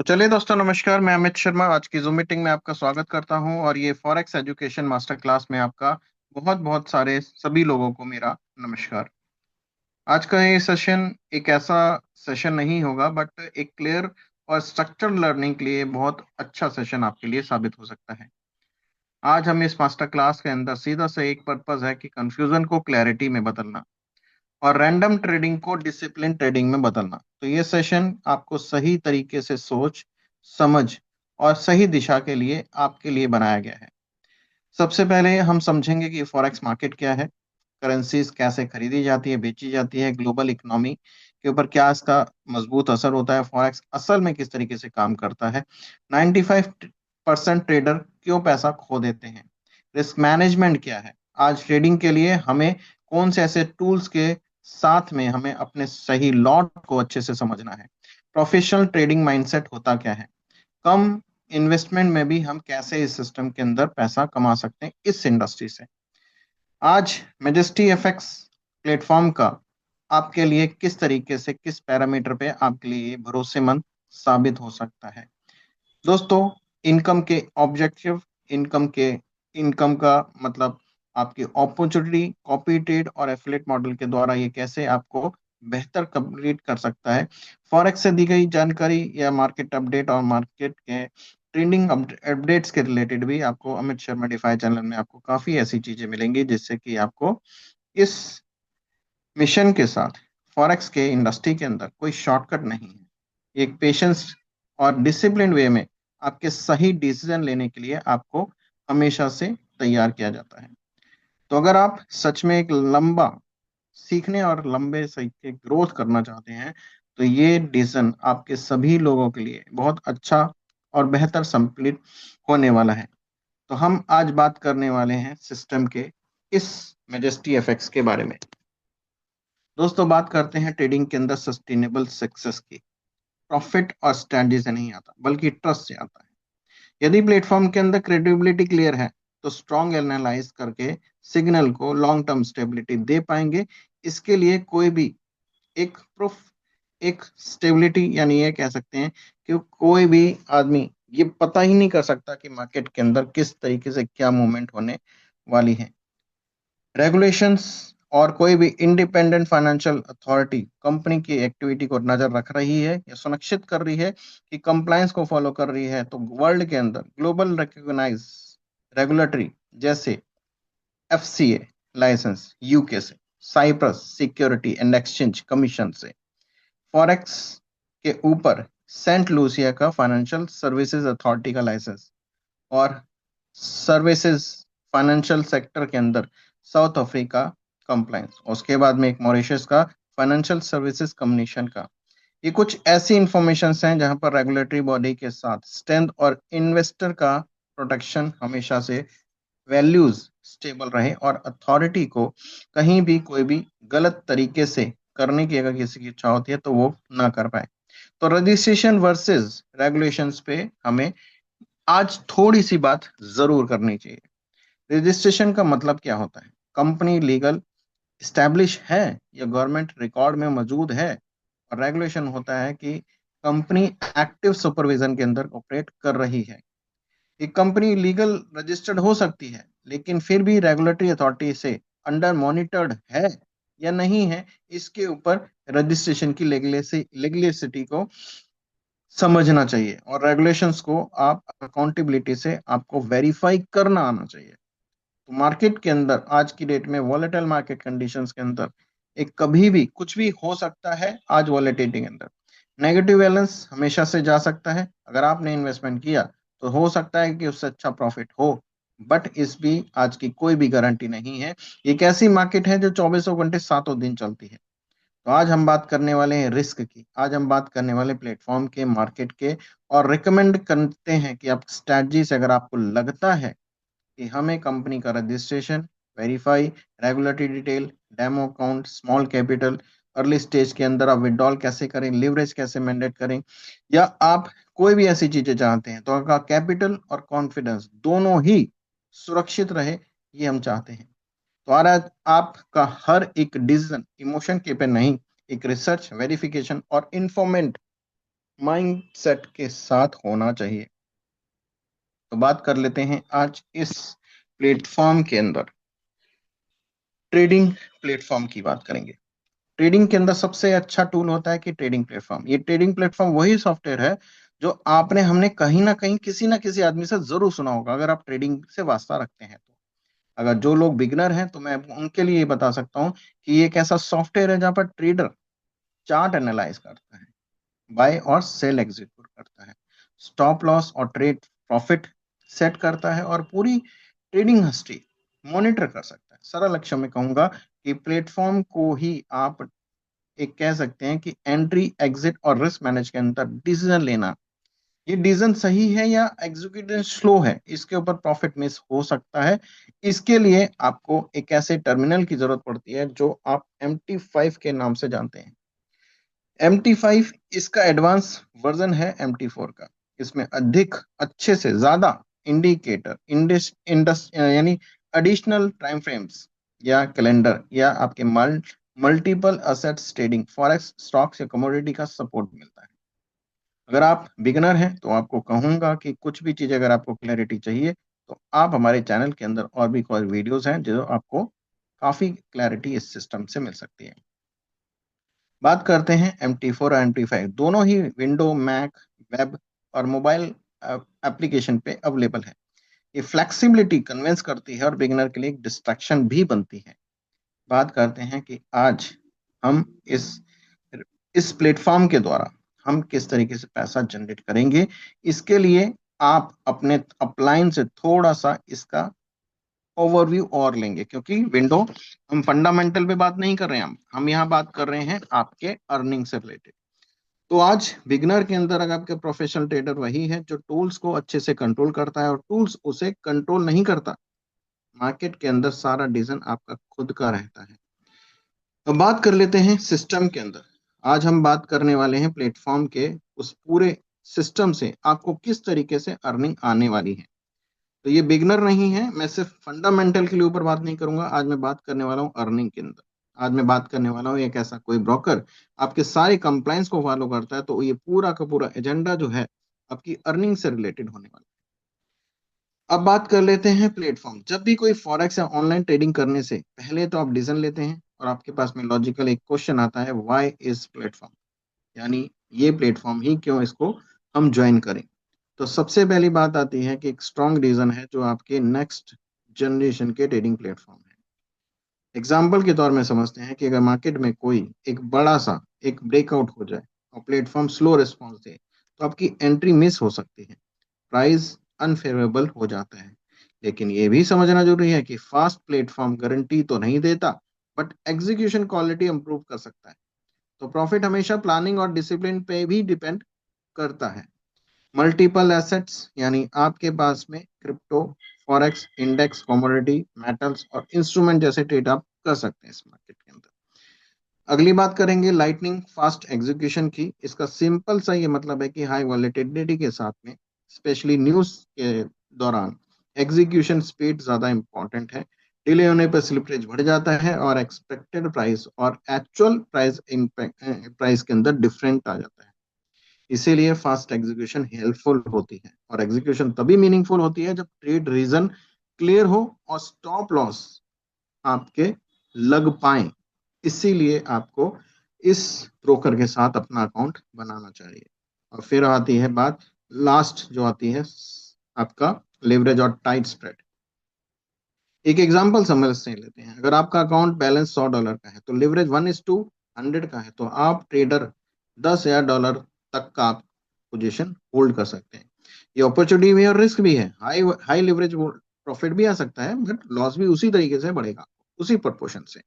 चलिए दोस्तों, नमस्कार। मैं अमित शर्मा आज की जूम मीटिंग में आपका स्वागत करता हूं और ये फॉरेक्स एजुकेशन मास्टर क्लास में आपका बहुत बहुत सारे सभी लोगों को मेरा नमस्कार। आज का ये सेशन एक ऐसा सेशन नहीं होगा, बट एक क्लियर और स्ट्रक्चर्ड लर्निंग के लिए बहुत अच्छा सेशन आपके लिए साबित हो सकता है। आज हम इस मास्टर क्लास के अंदर सीधा से एक पर्पस है कि कंफ्यूजन को क्लैरिटी में बदलना और रैंडम ट्रेडिंग को डिसिप्लिन ट्रेडिंग में बदलना। तो ये सेशन आपको सही तरीके से सोच, समझ और सही दिशा के लिए आपके लिए बनाया गया है। सबसे पहले हम समझेंगे कि फॉरेक्स मार्केट क्या है, करेंसीज कैसे खरीदी जाती है, बेची जाती है, ग्लोबल इकोनॉमी के ऊपर क्या इसका मजबूत असर होता है, फॉरेक्स असल में किस तरीके से काम करता है, 95% ट्रेडर क्यों पैसा खो देते हैं, रिस्क मैनेजमेंट क्या है, आज ट्रेडिंग के लिए हमें कौन से ऐसे टूल्स के साथ में हमें अपने सही लॉट को अच्छे से समझना है, प्रोफेशनल ट्रेडिंग माइंडसेट होता क्या है, कम इन्वेस्टमेंट में भी हम कैसे इस सिस्टम के अंदर पैसा कमा सकते हैं इस इंडस्ट्री से। आज मेजेस्टी एफएक्स प्लेटफॉर्म का आपके लिए किस तरीके से, किस पैरामीटर पे आपके लिए भरोसेमंद साबित हो सकता है। दोस्तों, इनकम के ऑब्जेक्टिव, इनकम के इनकम का मतलब आपकी अपॉर्चुनिटी, कॉपी ट्रेड और एफिलिएट मॉडल के द्वारा ये कैसे आपको बेहतर कंप्लीट कर सकता है। फॉरेक्स से दी गई जानकारी या मार्केट अपडेट और मार्केट के ट्रेंडिंग अपडेट्स के रिलेटेड भी आपको अमित शर्मा डिफाई चैनल में आपको काफी ऐसी चीजें मिलेंगी जिससे कि आपको इस मिशन के साथ फॉरेक्स के इंडस्ट्री के अंदर कोई शॉर्टकट नहीं है। एक पेशेंस और डिसिप्लिन वे में आपके सही डिसीजन लेने के लिए आपको हमेशा से तैयार किया जाता है। तो अगर आप सच में एक लंबा सीखने और लंबे सीख के ग्रोथ करना चाहते हैं, तो ये डिसीजन आपके सभी लोगों के लिए बहुत अच्छा और बेहतर संपलित होने वाला है। तो हम आज बात करने वाले हैं सिस्टम के इस मेजेस्टी एफएक्स के बारे में। दोस्तों, बात करते हैं ट्रेडिंग के अंदर सस्टेनेबल सक्सेस की। प्रॉफिट और स्ट्रैटेजी से नहीं आता, बल्कि ट्रस्ट से आता है। यदि प्लेटफॉर्म के अंदर क्रेडिबिलिटी क्लियर है, तो स्ट्रॉन्ग एनालाइज करके सिग्नल को लॉन्ग टर्म स्टेबिलिटी दे पाएंगे। इसके लिए कोई भी एक प्रूफ, एक स्टेबिलिटी, यानी ये कह सकते हैं कि कोई भी आदमी ये पता ही नहीं कर सकता कि मार्केट के अंदर किस तरीके से क्या मूवमेंट होने वाली है। रेगुलेशंस और कोई भी इंडिपेंडेंट फाइनेंशियल अथॉरिटी कंपनी की एक्टिविटी को नजर रख रही है या सुनिश्चित कर रही है कि कंप्लायंस को फॉलो कर रही है, तो वर्ल्ड के अंदर ग्लोबल रिकॉग्नाइज रेगुलेटरी जैसे एफसीए लाइसेंस यूके से, Cyprus securities and exchange commission से, फॉरेक्स के ऊपर सेंट लूसिया का फाइनेंशियल सर्विसेज अथॉरिटी का लाइसेंस, और सर्विसेज फाइनेंशियल सेक्टर के अंदर साउथ अफ्रीका कंप्लायंस, उसके बाद में एक मॉरिशस का फाइनेंशियल सर्विसेज कमीशन का। ये कुछ ऐसी इंफॉर्मेशन हैं जहां पर रेगुलेटरी बॉडी के साथ स्ट्रेंथ और इन्वेस्टर का प्रोटेक्शन हमेशा से वैल्यूज स्टेबल रहे और अथॉरिटी को कहीं भी कोई भी गलत तरीके से करने की अगर किसी की इच्छा होती है तो वो ना कर पाए। तो रजिस्ट्रेशन वर्सेस रेगुलेशंस पे हमें आज थोड़ी सी बात जरूर करनी चाहिए। रजिस्ट्रेशन का मतलब क्या होता है? कंपनी लीगल स्टैब्लिश है या गवर्नमेंट रिकॉर्ड में मौजूद है। और रेगुलेशन होता है कि कंपनी एक्टिव सुपरविजन के अंदर ऑपरेट कर रही है। एक कंपनी लीगल रजिस्टर्ड हो सकती है, लेकिन फिर भी रेगुलेटरी अथॉरिटी से अंडर मॉनिटर्ड है या नहीं है, इसके ऊपर रजिस्ट्रेशन की लेगलिसिटी को समझना चाहिए और रेगुलेशंस को आप अकाउंटेबिलिटी से आपको वेरीफाई करना आना चाहिए। तो मार्केट के अंदर आज की डेट में वॉलेटाइल मार्केट कंडीशंस के अंदर एक कभी भी कुछ भी हो सकता है। आज वॉलेटिलिटी के अंदर नेगेटिव बैलेंस हमेशा से जा सकता है। अगर आपने इन्वेस्टमेंट किया तो हो सकता है कि उससे अच्छा प्रॉफिट हो, बट इस भी आज की कोई भी गारंटी नहीं है। एक ऐसी मार्केट है जो चौबीसों घंटे सातों दिन चलती है। तो आज हम बात करने वाले हैं रिस्क की, आज हम बात करने वाले प्लेटफॉर्म के, मार्केट के, और रिकमेंड करते हैं कि आप स्ट्रैटेजी से अगर आपको लगता है कि हमें कंपनी का registration, verify, regulatory detail, demo account, small capital, early stage के अंदर आप विड्रॉल कैसे करें, लिवरेज कैसे मैंडेट करें, या आप कोई भी ऐसी चीजें चाहते हैं, तो आपका कैपिटल और कॉन्फिडेंस दोनों ही सुरक्षित रहे, ये हम चाहते हैं। तो आज आपका हर एक डिसीजन इमोशन के पे नहीं, एक रिसर्च, वेरिफिकेशन और इन्फॉर्मेंट माइंडसेट के साथ होना चाहिए। तो बात कर लेते हैं आज इस प्लेटफॉर्म के अंदर, ट्रेडिंग प्लेटफॉर्म की बात करेंगे। ट्रेडिंग के अंदर सबसे अच्छा टूल होता है कि ट्रेडिंग प्लेटफॉर्म। ये ट्रेडिंग प्लेटफॉर्म वही सॉफ्टवेयर है जो आपने हमने कहीं ना कहीं किसी ना किसी आदमी से जरूर सुना होगा, अगर आप ट्रेडिंग से वास्ता रखते हैं तो। अगर जो लोग बिगनर हैं तो मैं उनके लिए ये बता सकता हूँ कि ये एक ऐसा सॉफ्टवेयर है जहां पर ट्रेडर चार्ट एनालाइज करता है, बाय और सेल एग्जीक्यूट करता है, स्टॉप लॉस और ट्रेड प्रॉफिट सेट करता है और पूरी ट्रेडिंग हिस्ट्री मॉनिटर कर सकता है। सरल अक्षर में कहूंगा कि प्लेटफॉर्म को ही आप एक कह सकते हैं कि एंट्री एग्जिट और रिस्क मैनेज के अंदर डिसीजन लेना, ये डिसीजन सही है या एग्जीक्यूशन स्लो है, इसके ऊपर प्रॉफिट मिस हो सकता है। इसके लिए आपको एक ऐसे टर्मिनल की जरूरत पड़ती है जो आप MT5 के नाम से जानते हैं। MT5 इसका एडवांस वर्जन है MT4 का। इसमें अधिक अच्छे से ज्यादा इंडिकेटर इंडस इंडस यानी एडिशनल टाइम फ्रेम्स या कैलेंडर या आपके multiple assets trading, forex, stocks या कमोडिटी का सपोर्ट मिलता है। अगर आप बिगनर हैं तो आपको कहूंगा कि कुछ भी चीज अगर आपको क्लैरिटी चाहिए तो आप हमारे चैनल के अंदर और भी कोई वीडियोस हैं जो आपको काफी क्लैरिटी इस सिस्टम से मिल सकती है। बात करते हैं MT4 और MT5, दोनों ही विंडो, मैक, वेब और मोबाइल एप्लीकेशन पे अवेलेबल है। ये फ्लेक्सिबिलिटी कन्विंस करती है और बिगिनर के लिए एक डिस्ट्रैक्शन भी बनती है। बात करते हैं कि आज हम इस प्लेटफॉर्म के द्वारा हम किस तरीके से पैसा जनरेट करेंगे। इसके लिए आप अपने अपलाइन से थोड़ा सा इसका ओवरव्यू और लेंगे, क्योंकि विंडो हम फंडामेंटल पे बात नहीं कर रहे हैं, हम यहाँ बात कर रहे हैं आपके अर्निंग से रिलेटेड। तो आज बिगनर के अंदर अगर आपके प्रोफेशनल ट्रेडर वही है जो टूल्स को अच्छे से कंट्रोल करता है और टूल्स उसे कंट्रोल नहीं करता। मार्केट के अंदर सारा डिसीजन आपका खुद का रहता है। तो बात कर लेते हैं सिस्टम के अंदर। आज हम बात करने वाले हैं प्लेटफॉर्म के उस पूरे सिस्टम से आपको किस तरीके से अर्निंग आने वाली है। तो ये बिगनर नहीं है, मैं सिर्फ फंडामेंटल के लिए ऊपर बात नहीं करूंगा। आज मैं बात करने वाला हूँ अर्निंग के अंदर। आज मैं बात करने वाला हूँ एक ऐसा कोई ब्रोकर आपके सारे कंप्लायंस को फॉलो करता है, तो ये पूरा का पूरा एजेंडा जो है आपकी अर्निंग से रिलेटेड होने वाला है। अब बात कर लेते हैं प्लेटफॉर्म। जब भी कोई फॉरेक्स या ऑनलाइन ट्रेडिंग करने से पहले तो आप डिसीजन लेते हैं और आपके पास में लॉजिकल एक क्वेश्चन आता है, व्हाई इज प्लेटफॉर्म, यानी ये प्लेटफॉर्म ही क्यों, इसको हम ज्वाइन करें। तो सबसे पहली बात आती है कि एक स्ट्रॉन्ग रीजन है जो आपके नेक्स्ट जनरेशन के ट्रेडिंग प्लेटफॉर्म है। एग्जाम्पल के तौर में समझते हैं कि अगर मार्केट में कोई एक बड़ा सा एक ब्रेकआउट हो जाए और प्लेटफॉर्म स्लो रिस्पॉन्स दे तो आपकी एंट्री मिस हो सकती है, प्राइस अनफेवरेबल हो जाता है। लेकिन ये भी समझना जरूरी है कि फास्ट प्लेटफॉर्म गारंटी तो नहीं देता, बट एग्जीक्यूशन क्वालिटी इंप्रूव कर सकता है। तो प्रॉफिट हमेशा प्लानिंग और डिसिप्लिन पे भी डिपेंड करता है। मल्टीपल एसेट्स यानी आपके पास में crypto, forex, index, commodity, metals और इंस्ट्रूमेंट जैसे ट्रेड आप कर सकते हैं इस मार्केट के अंदर। अगली बात करेंगे लाइटनिंग फास्ट एग्जीक्यूशन की। इसका सिंपल सा ये मतलब है कि हाई वॉलेटिलिटी के साथ में स्पेशली न्यूज के दौरान एग्जीक्यूशन स्पीड ज्यादा इंपॉर्टेंट है। डिले होने पर स्लिपरेज बढ़ जाता है और एक्सपेक्टेड प्राइस और एक्चुअल प्राइस के अंदर डिफरेंट आ जाता है। इसीलिए फास्ट एग्जीक्यूशन हेल्पफुल होती है और एग्जीक्यूशन तभी मीनिंगफुल होती है जब ट्रेड रीजन क्लियर हो और स्टॉप लॉस आपके लग पाए। इसीलिए आपको इस ब्रोकर के साथ अपना अकाउंट बनाना चाहिए। और फिर आती है बात लास्ट जो आती है आपका लेवरेज और टाइट स्प्रेड। एक एग्जांपल समझ से लेते हैं। अगर आपका अकाउंट बैलेंस $100 का है तो लिवरेज 1:100 का है, तो आप ट्रेडर $10,000 तक का आप पोजीशन होल्ड कर सकते हैं। ये अपॉर्चुनिटी भी है और रिस्क भी है। हाई हाई लिवरेज प्रॉफिट भी आ सकता है, बट लॉस भी उसी तरीके से बढ़ेगा, उसी प्रोपोर्शन से।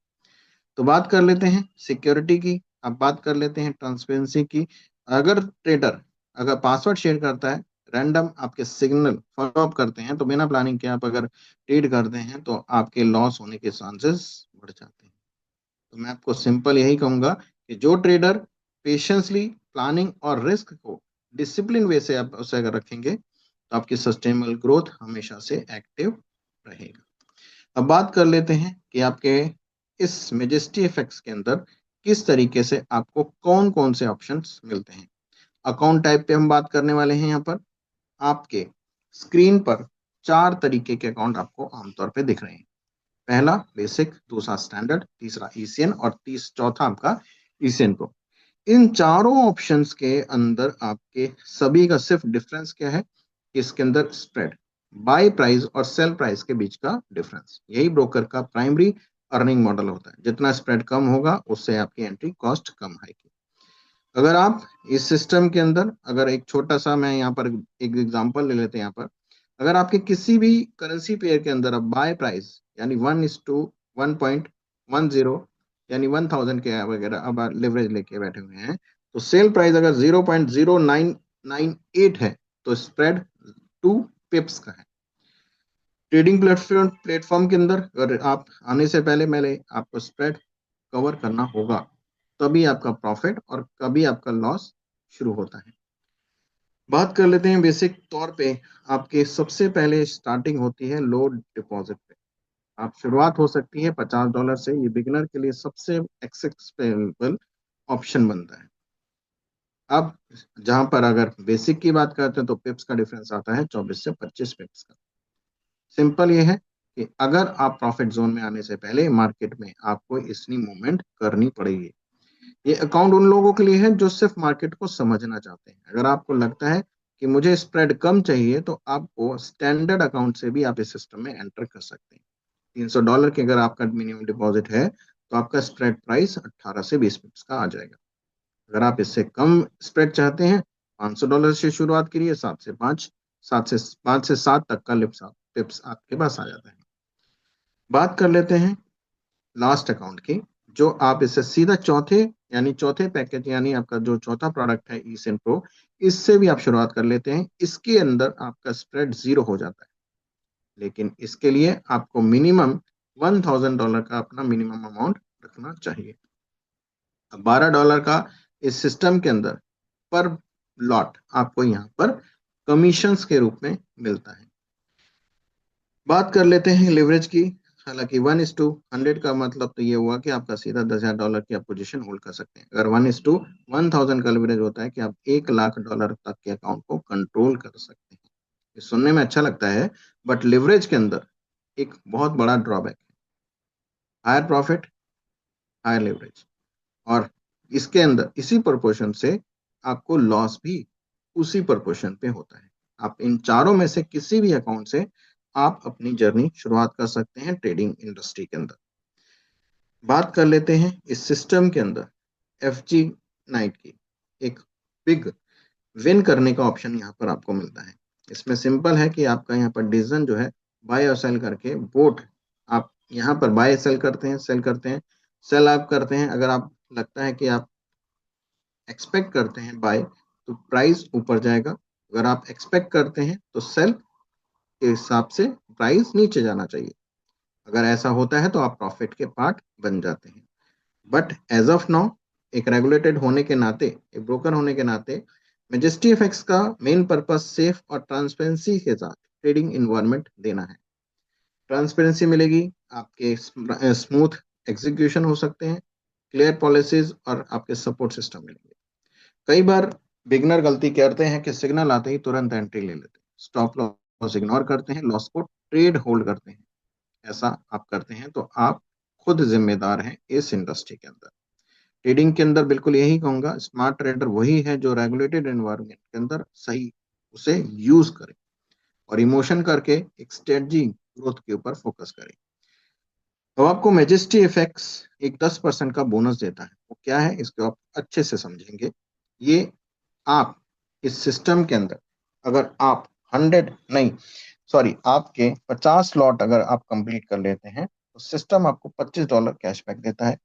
तो बात कर लेते हैं सिक्योरिटी की, अब बात कर लेते हैं ट्रांसपेरेंसी की। अगर ट्रेडर अगर पासवर्ड शेयर करता है, रैंडम आपके सिग्नल फॉलो अप करते हैं, तो बिना प्लानिंग के आप अगर ट्रेड करते हैं तो आपके लॉस होने के चांसेस बढ़ जाते हैं। तो मैं आपको सिंपल यही कहूंगा कि जो ट्रेडर पेशेंसली प्लानिंग और रिस्क को डिसिप्लिन वे से आप उसे अगर रखेंगे तो आपकी सस्टेनेबल ग्रोथ हमेशा से एक्टिव रहेगा। अब बात कर लेते हैं कि आपके इस मेजेस्टी इफेक्ट्स के अंदर किस तरीके से आपको कौन कौन से ऑप्शंस मिलते हैं। अकाउंट टाइप पे हम बात करने वाले हैं। यहाँ पर आपके स्क्रीन पर 4 तरीके के अकाउंट आपको आमतौर पे दिख रहे हैं। पहला बेसिक, दूसरा स्टैंडर्ड, तीसरा ईसीएन और चौथा आपका ईसीएन प्रो। इन चारों ऑप्शंस के अंदर आपके सभी का सिर्फ डिफरेंस क्या है? इसके अंदर स्प्रेड, बाय प्राइस और सेल प्राइस के बीच का डिफरेंस, यही ब्रोकर का प्राइमरी अर्निंग मॉडल होता है। जितना स्प्रेड कम होगा उससे आपकी एंट्री कॉस्ट कम आएगी। अगर आप इस सिस्टम के अंदर, अगर एक छोटा सा मैं यहाँ पर एक एग्जांपल ले लेते हैं। यहाँ पर अगर आपके किसी भी करेंसी पेयर के अंदर अब बाय प्राइस यानी 1:1.10 यानी 1000 के वगैरह अब लिवरेज लेके बैठे हुए हैं, तो सेल प्राइस अगर 0.0998 है तो स्प्रेड 2 पिप्स का है। ट्रेडिंग प्लेटफॉर्म के अंदर अगर आप आने से पहले मैंने आपको स्प्रेड कवर करना होगा, तभी आपका प्रॉफिट और कभी आपका लॉस शुरू होता है। बात कर लेते हैं बेसिक तौर पे। आपके सबसे पहले स्टार्टिंग होती है लो डिपॉजिट पे। आप शुरुआत हो सकती है $50 से। ये बिगिनर के लिए सबसे एक्सेसिबल ऑप्शन बनता है। अब जहां पर अगर बेसिक की बात करते हैं तो पिप्स का डिफरेंस आता है 24 से 25 पिप्स का। सिंपल ये है कि अगर आप प्रॉफिट जोन में आने से पहले मार्केट में आपको इतनी मूवमेंट करनी पड़ेगी। ये अकाउंट उन लोगों के लिए है जो सिर्फ मार्केट को समझना चाहते हैं। अगर आपको लगता है कि मुझे स्प्रेड कम चाहिए तो आपको स्टैंडर्ड अकाउंट से भी आप इस सिस्टम में एंटर कर सकते हैं। $300 की अगर आपका मिनिमम डिपॉजिट है तो आपका स्प्रेड प्राइस 18 से 20 पिप्स का आ जाएगा। अगर आप इससे कम स्प्रेड चाहते हैं, $500 से शुरुआत करिए, 7 से 7 तक का लिप्स पिप्स आपके पास आ जाता है। बात कर लेते हैं लास्ट अकाउंट की, जो आप इससे सीधा चौथे पैकेज यानी आपका जो चौथा प्रोडक्ट है ईसेन प्रो, इससे भी आप शुरुआत कर लेते हैं। इसके अंदर आपका स्प्रेड 0 हो जाता है, लेकिन इसके लिए आपको मिनिमम $1000 का अपना मिनिमम अमाउंट रखना चाहिए। अब $12 का इस सिस्टम के अंदर पर लॉट आपको यहाँ पर कमीशंस के रूप में मिलता है। बात कर लेते हैं लिवरेज की। हालांकि 1:100 का मतलब तो ये हुआ कि आपका सीधा $10,000 की आप पोजीशन होल्ड कर सकते हैं। अगर 1:1000 का लिवरेज होता है कि आप $1,00,000 तक के अकाउंट को कंट्रोल कर सकते हैं। ये सुनने में अच्छा लगता है, बट लिवरेज के अंदर एक बहुत बड़ा ड्रॉबैक है। हायर प्रॉफिट, हायर लिवरेज, और इसके अंदर इसी प्रोपोर्शन से आपको लॉस भी उसी प्रोपोर्शन पे होता है। आप इन चारों में से किसी भी अकाउंट से आप अपनी जर्नी शुरुआत कर सकते हैं ट्रेडिंग इंडस्ट्री के अंदर। बात कर लेते हैं इस सिस्टम के अंदर FG नाइट की। एक बिग विन करने का ऑप्शन यहाँ पर आपको मिलता है। इसमें सिंपल है कि आपका यहाँ पर डिसीजन जो है बाय और सेल करके बोट, आप यहाँ पर बाय सेल करते हैं, सेल करते हैं, सेल आप करते हैं। अगर आप लगता है कि आप एक्सपेक्ट करते हैं बाय, तो प्राइस ऊपर जाएगा। अगर आप एक्सपेक्ट करते हैं तो सेल के हिसाब से प्राइस नीचे जाना चाहिए। अगर ऐसा होता है तो आप प्रॉफिट के पार्ट बन जाते हैं। बट एज ऑफ नाउ, एक रेगुलेटेड होने के नाते, एक ब्रोकर होने के नाते, मेजेस्टी एफएक्स का मेन पर्पस सेफ और ट्रांसपेरेंसी के साथ ट्रेडिंग इन्वायरमेंट देना है। ट्रांसपेरेंसी मिलेगी, आपके स्मूथ एग्जीक्यूशन हो सकते हैं, क्लियर पॉलिसीज और आपके सपोर्ट सिस्टम मिलेंगे। कई बार बिगनर गलती करते हैं कि सिग्नल आते ही तुरंत एंट्री ले लेते हैं, स्टॉप लॉस इग्नोर करते हैं, लॉस को ट्रेड होल्ड करते हैं। ऐसा आप करते हैं तो आप खुद जिम्मेदार हैं इस इंडस्ट्री के अंदर। ट्रेडिंग के अंदर बिल्कुल यही कहूंगा, स्मार्ट ट्रेडर वही है जो रेगुलेटेड एनवायरनमेंट के अंदर सही उसे यूज करे और इमोशन करके एक स्ट्रेटजी ग्रोथ के ऊपर फोकस करे। तो आपको मेजेस्टी इफेक्ट्स एक 10% का बोनस देता है। वो क्या है इसको आप अच्छे से समझेंगे। ये आप इस सिस्टम के अंदर अगर आप 100 नहीं, सॉरी, आपके 50 लॉट अगर आप कंप्लीट कर लेते हैं तो सिस्टम आपको $25 कैशबैक देता है।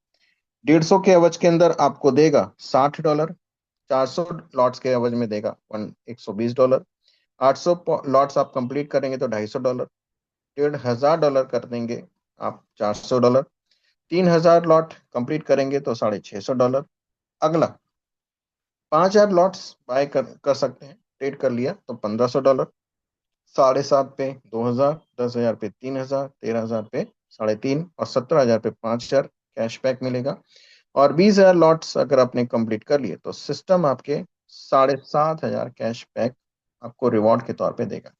150 के एवज के अंदर आपको देगा $60। 400 लॉट्स के एवज में देगा $120। 800 लॉट्स आप कंप्लीट करेंगे तो $250। $1,500 कर देंगे आप $400। 3000 लॉट कंप्लीट करेंगे तो $650। अगला 5000 लॉट्स बाय कर सकते हैं, ट्रेड कर लिया तो $1500। 7.5 पे 2000, 10,000 पे 3000, 13,000 पे 3.5 और 17,000 पे 5,000 कैशबैक मिलेगा। और 20,000 लॉट्स अगर आपने कंप्लीट कर लिए तो सिस्टम आपके 7,500 कैशबैक आपको रिवॉर्ड के तौर पे देगा।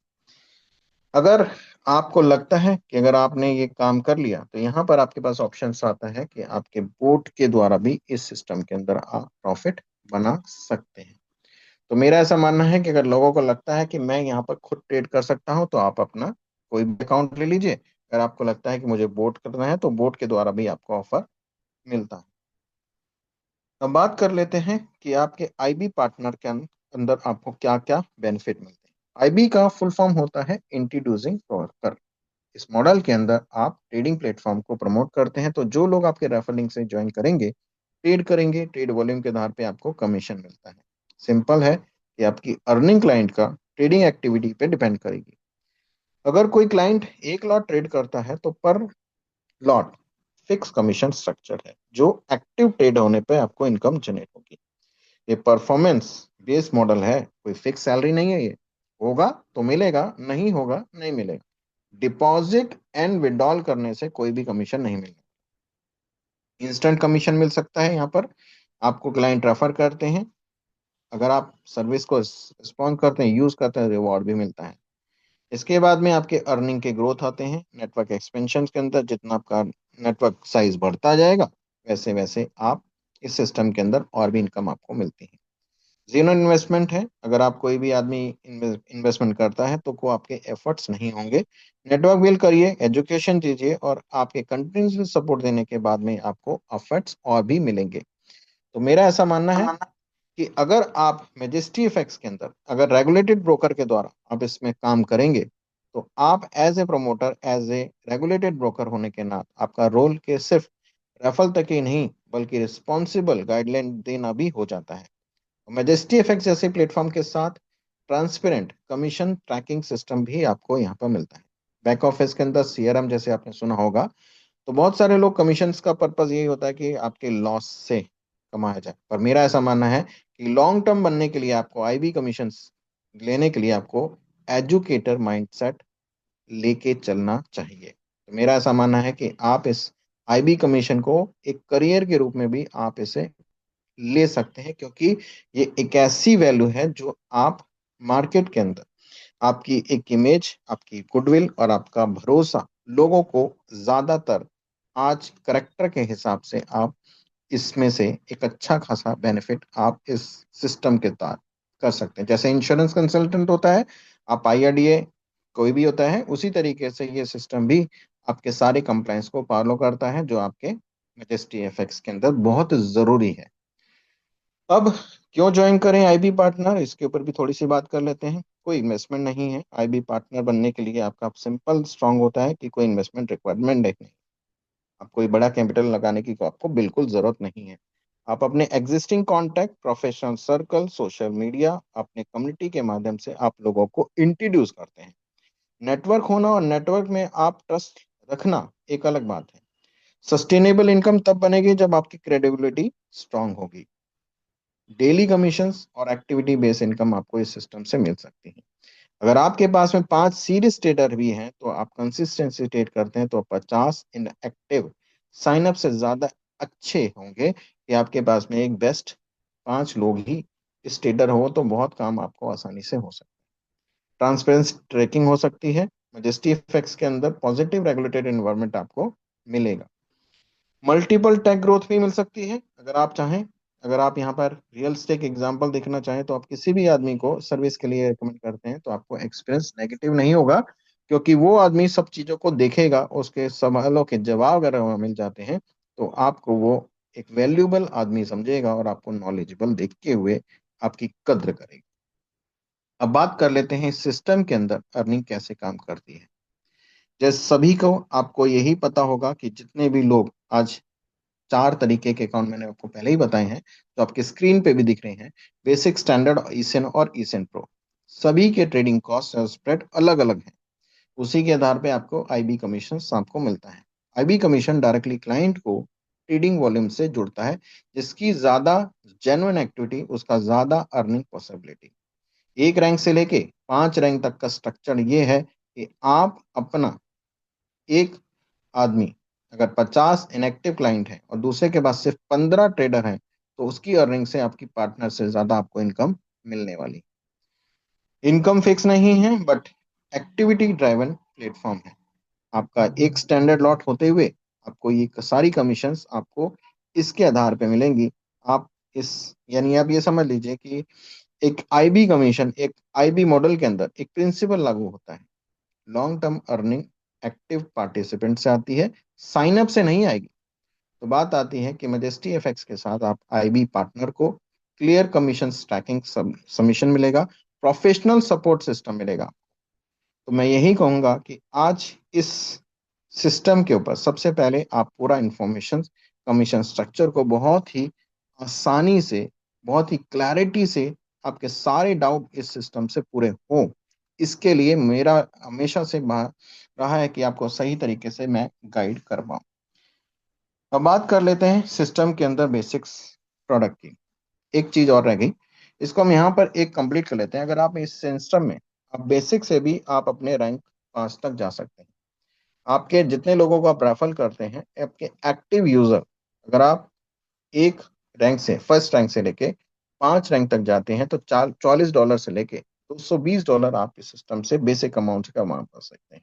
अगर आपको लगता है कि अगर आपने ये काम कर लिया तो यहाँ पर आपके पास ऑप्शंस आता है कि आपके बोट के द्वारा भी इस सिस्टम के अंदर आप प्रॉफिट बना सकते हैं। तो मेरा ऐसा मानना है कि अगर लोगों को लगता है कि मैं यहाँ पर खुद ट्रेड कर सकता हूँ तो आप अपना कोई भी अकाउंट ले लीजिए। अगर आपको लगता है कि मुझे बोट करना है तो बोट के द्वारा भी आपको ऑफर मिलता है। अब बात कर लेते हैं कि आपके आईबी पार्टनर के अंदर आपको क्या क्या बेनिफिट मिलते हैं। आईबी का फुल फॉर्म होता है इंट्रोड्यूसिंग ब्रोकर। इस मॉडल के अंदर आप ट्रेडिंग प्लेटफॉर्म को प्रमोट करते हैं, तो जो लोग आपके रेफरलिंग से ज्वाइन करेंगे, ट्रेड करेंगे, ट्रेड वॉल्यूम के आधार पे आपको कमीशन मिलता है। सिंपल है कि आपकी अर्निंग क्लाइंट का ट्रेडिंग एक्टिविटी पे डिपेंड करेगी। अगर कोई क्लाइंट एक लॉट ट्रेड करता है तो पर लॉट फिक्स कमीशन स्ट्रक्चर है, जो एक्टिव ट्रेड होने पे आपको इनकम जनरेट होगी। ये परफॉर्मेंस बेस्ड मॉडल है, कोई फिक्स सैलरी नहीं है। ये होगा तो मिलेगा, नहीं होगा नहीं मिलेगा। डिपॉजिट एंड विड्रॉल करने से कोई भी कमीशन नहीं मिलेगा। इंस्टेंट कमीशन मिल सकता है। यहाँ पर आपको क्लाइंट रेफर करते हैं, अगर आप सर्विस को रिस्पॉन्ड करते हैं, यूज करते हैं, रिवॉर्ड भी मिलता है। इसके बाद में आपके अर्निंग के ग्रोथ आते हैं। नेटवर्क एक्सपेंशन के अंदर जितना आपका नेटवर्क साइज बढ़ता जाएगा, वैसे वैसे आप इस सिस्टम के अंदर और भी इनकम आपको मिलती है। जीरो इन्वेस्टमेंट है। अगर आप कोई भी आदमी इन्वेस्टमेंट करता है तो को आपके एफर्ट्स नहीं होंगे। नेटवर्क बिल्ड करिए, एजुकेशन दीजिए और आपके कंटिन्यूस सपोर्ट देने के बाद में आपको एफर्ट्स और भी मिलेंगे। तो मेरा ऐसा मानना है कि अगर आप मेजेस्टी एफएक्स के अंदर अगर रेगुलेटेड ब्रोकर के द्वारा आप इसमें काम करेंगे, तो आप as a promoter, as a regulated broker होने के नाते आपका रोल के सिर्फ रेफल तक ही नहीं बल्कि रिस्पॉन्सिबल गाइडलाइन देना भी हो जाता है। मेजेस्टी एफएक्स जैसे प्लेटफॉर्म के साथ ट्रांसपेरेंट कमीशन ट्रैकिंग सिस्टम भी आपको यहाँ पर मिलता है। बैक ऑफिस के अंदर सीआरएम जैसे आपने सुना होगा, तो बहुत सारे लोग कमीशन का पर्पज यही होता है कि आपके लॉस से कमाया जाए, पर मेरा ऐसा मानना है कि लॉन्ग टर्म बनने के लिए आपको आईबी कमीशन लेने के लिए आपको एजुकेटर माइंडसेट लेके चलना चाहिए। तो मेरा ऐसा मानना है कि आप इस आईबी कमीशन को एक करियर के रूप में भी आप इसे ले सकते हैं, क्योंकि ये एक ऐसी वैल्यू है जो आप मार्केट के अंदर आपकी एक इमेज, आपकी गुडविल और आपका भरोसा लोगों को ज्यादातर आज करेक्टर के हिसाब से आप इसमें से एक अच्छा खासा बेनिफिट आप इस सिस्टम के तहत कर सकते हैं। जैसे इंश्योरेंस कंसल्टेंट होता है, आप आईआरडीए कोई भी होता है, उसी तरीके से ये सिस्टम भी आपके सारे कंप्लायंस को फॉलो करता है, जो आपके मेजेस्टी एफएक्स के अंदर बहुत जरूरी है। अब क्यों ज्वाइन करें आईबी पार्टनर, इसके ऊपर भी थोड़ी सी बात कर लेते हैं। कोई इन्वेस्टमेंट नहीं है। आईबी पार्टनर बनने के लिए आपका सिंपल स्ट्रांग होता है कि कोई इन्वेस्टमेंट रिक्वायरमेंट नहीं। आप कोई बड़ा कैपिटल लगाने की आपको बिल्कुल जरूरत नहीं है। आप अपने existing contact, professional circle, social media, अपने कम्युनिटी के माध्यम से आप लोगों को इंट्रोड्यूस करते हैं। नेटवर्क होना और नेटवर्क में आप ट्रस्ट रखना एक अलग बात है। सस्टेनेबल इनकम तब बनेगी जब आपकी क्रेडिबिलिटी स्ट्रांग होगी। डेली कमीशंस और एक्टिविटी बेस्ड इनकम आपको इस सिस्टम से मिल सकती है। अगर आपके पास में 5 सीरीज ट्रेडर भी हैं तो आप कंसिस्टेंसी ट्रेड करते हैं तो 50 इन एक्टिव साइनअप से ज्यादा अच्छे होंगे कि आपके पास में एक बेस्ट 5 लोग ही इस ट्रेडर हो, तो बहुत काम आपको आसानी से हो सकता है। ट्रांसपेरेंसी ट्रैकिंग हो सकती है। मजेस्टी इफेक्ट्स के अंदर पॉजिटिव रेगुलेटेड एनवायरनमेंट आपको मिलेगा। मल्टीपल टैग ग्रोथ भी मिल सकती है अगर आप चाहें। अगर आप यहाँ पर रियल स्टेक एग्जांपल देखना चाहें तो आप किसी भी आदमी को सर्विस के लिए रिकमेंड करते हैं तो आपको एक्सपीरियंस नेगेटिव नहीं होगा, क्योंकि वो आदमी सब चीजों को देखेगा, उसके सवालों के जवाब अगर वहाँ मिल जाते हैं तो आपको वो एक वैल्यूएबल आदमी समझेगा और आपको नॉलेजेबल देखते हुए आपकी कद्र करेगा। अब बात कर लेते हैं इस सिस्टम के अंदर अर्निंग कैसे काम करती है। जैसे सभी को आपको यही पता होगा कि जितने भी लोग आज 4 तरीके के अकाउंट मैंने आपको पहले ही बताए हैं, जो आपके स्क्रीन पे भी दिख रहे हैं। बेसिक, स्टैंडर्ड, ईसेन और ईसेन प्रो। सभी के ट्रेडिंग कॉस्ट और स्प्रेड अलग अलग हैं। उसी के आधार पे आपको आईबी कमीशन आपको मिलता है। आईबी कमीशन डायरेक्टली क्लाइंट को ट्रेडिंग वॉल्यूम से जुड़ता है। जिसकी ज्यादा जेन्युइन एक्टिविटी, उसका ज्यादा अर्निंग पॉसिबिलिटी। एक रैंक से लेके 5 रैंक तक का स्ट्रक्चर ये है कि आप अपना एक आदमी अगर 50 इनएक्टिव क्लाइंट है और दूसरे के पास सिर्फ 15 ट्रेडर हैं, तो उसकी अर्निंग से आपकी पार्टनर से ज्यादा आपको इनकम मिलने वाली। इनकम फिक्स नहीं है बट एक्टिविटी ड्राइवन प्लेटफॉर्म है। आपका एक स्टैंडर्ड लॉट होते हुए आपको ये सारी कमीशंस आपको इसके आधार पे मिलेंगी। आप इस यानी आप ये समझ लीजिए कि एक आईबी कमीशन, एक आईबी मॉडल के अंदर एक प्रिंसिपल लागू होता है। Long term earning active participant से आती है, साइन अप से नहीं आएगी। तो बात आती है कि मजेस्टी एफएक्स के साथ आप आईबी पार्टनर को क्लियर कमीशन स्टैकिंग सबमिशन मिलेगा, प्रोफेशनल सपोर्ट सिस्टम मिलेगा। तो मैं यही कहूंगा कि आज इस सिस्टम के ऊपर सबसे पहले आप पूरा इंफॉर्मेशन कमीशन स्ट्रक्चर को बहुत ही आसानी से, बहुत ही क्लैरिटी से आपके सारे डाउट इस सिस्टम से पूरे हो, इसके लिए मेरा हमेशा से रहा है कि आपको सही तरीके से मैं गाइड कर पाऊँ। अब बात कर लेते हैं सिस्टम के अंदर बेसिक्स प्रोडक्ट की। एक चीज और रह गई, इसको हम यहाँ पर एक कंप्लीट कर लेते हैं। अगर आप इस सिस्टम में आप बेसिक से भी आप अपने रैंक 5 तक जा सकते हैं। आपके जितने लोगों को आप रेफर करते हैं, आपके एक्टिव यूजर, अगर आप एक रैंक से, फर्स्ट रैंक से लेके 5 रैंक तक जाते हैं तो $44 से लेके $220 आप इस सिस्टम से बेसिक अमाउंट का कमा पा सकते हैं।